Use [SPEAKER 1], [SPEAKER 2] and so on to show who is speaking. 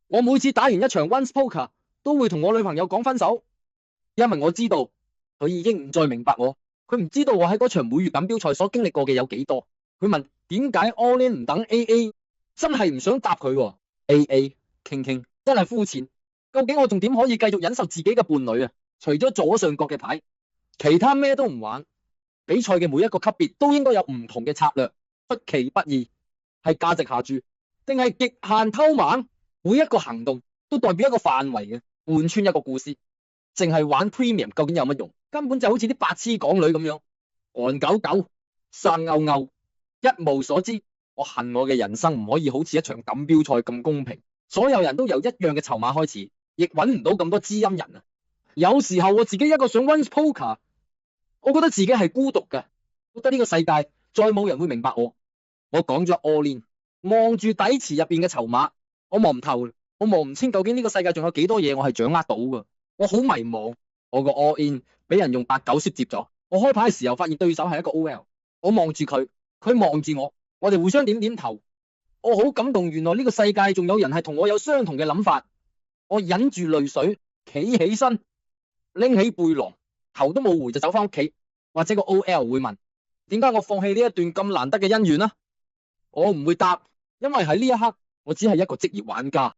[SPEAKER 1] 我每次打完一場 Once Poker 都會同我女朋友講分手，因為我知道佢已經唔再明白我，佢唔知道我喺嗰場每月錦標賽所經歷過嘅有幾多。佢問點解 all in 唔等 AA， 真係唔想答佢喎。AA 傾傾真係膚淺，究竟我仲點可以繼續忍受自己嘅伴侶啊？除咗左上角嘅牌，其他咩都唔玩。比賽嘅每一個級別都應該有唔同嘅策略，出其不意，係價值下注，定係極限偷猛？每一個行動都代表一個範圍嘅，貫穿一個故事。淨係玩 premium 究竟有乜用？根本就好似啲白痴港女咁樣，韓狗狗、生勾勾，一無所知。我恨我嘅人生唔可以好似一場錦標賽咁公平，所有人都由一樣嘅籌碼開始，亦揾唔到咁多知音人啊！有時候我自己一個想 Once Poker， 我覺得自己係孤獨嘅，覺得呢個世界再冇人會明白我。我講咗 all in， 望住底池入邊嘅籌碼，我望唔透，我望唔清究竟呢個世界仲有幾多嘢我係掌握到嘅。我好迷茫，我個 all in 俾人用8-9 攝接咗。我開牌嘅時候發現對手係一個 OL， 我望住佢，佢望住我，我哋互相點點頭。我好感動，原來呢個世界仲有人係同我有相同嘅諗法。我忍住淚水，企起身，拎起背囊，頭都冇回就走翻屋企。或者個 OL 會問，點解我放棄呢一段咁難得嘅姻緣呢？我唔會答，因為喺呢一刻我只係一個職業玩家。